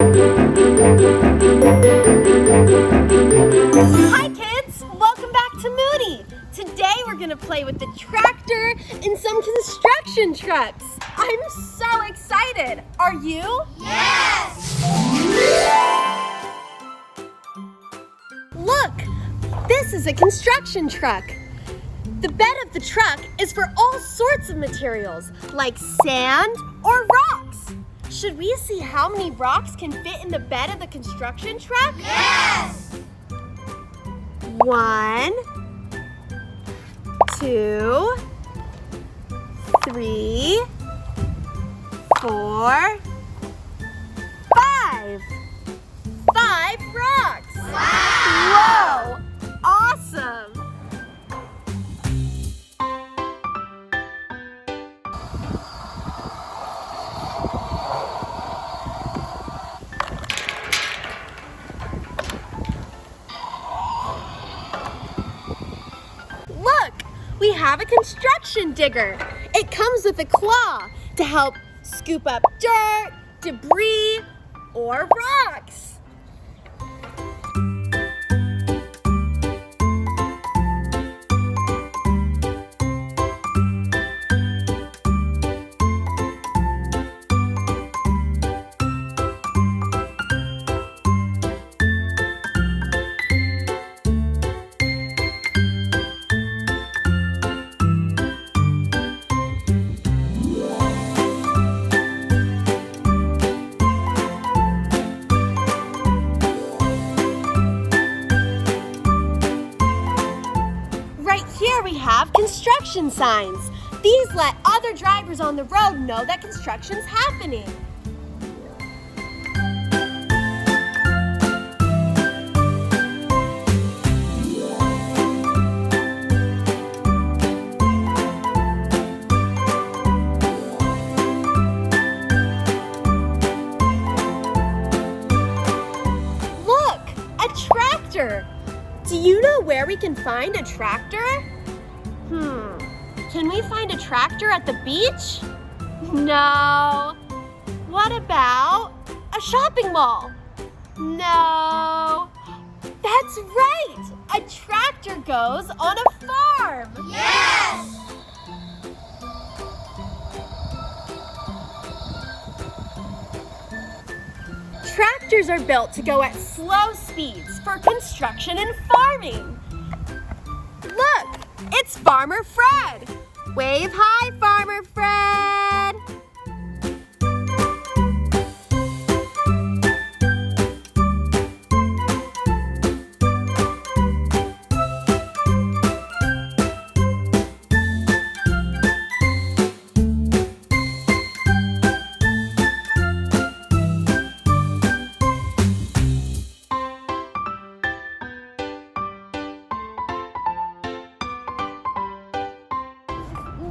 Hi kids, welcome back to Moony. Today we're going to play with the tractor and some construction trucks. I'm so excited. Are you? Yes! Look, this is a construction truck. The bed of the truck is for all sorts of materials, like sand or rocks. Should we see how many rocks can fit in the bed of the construction truck? Yes! 1, 2, 3, 4, 5. 5 rocks! Wow! Whoa! Awesome! Look! We have a construction digger. It comes with a claw to help scoop up dirt, debris, or rocks. Here we have construction signs. These let other drivers on the road know that construction's happening. Look, a tractor. Do you know where we can find a tractor? Can we find a tractor at the beach? No. What about a shopping mall? No. That's right. A tractor goes on a farm. Yes! Tractors are built to go at slow speeds for construction and farming. Look, it's Farmer Fred. Wave hi, Farmer Fred.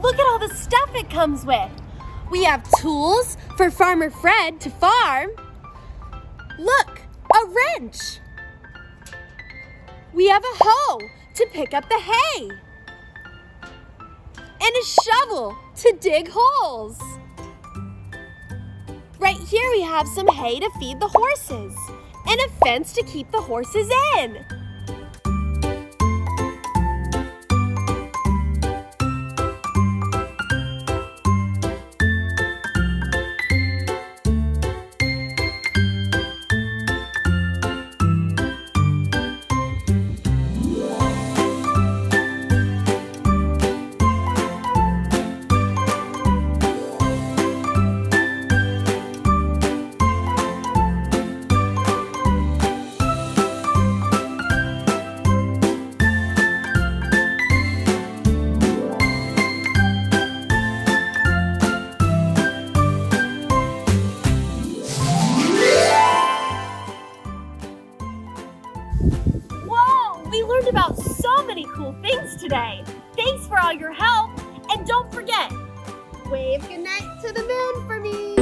Look at all the stuff it comes with. We have tools for Farmer Fred to farm. Look, a wrench. We have a hoe to pick up the hay. And a shovel to dig holes. Right here we have some hay to feed the horses and a fence to keep the horses in. We learned about so many cool things today. Thanks for all your help. And don't forget, wave goodnight to the moon for me.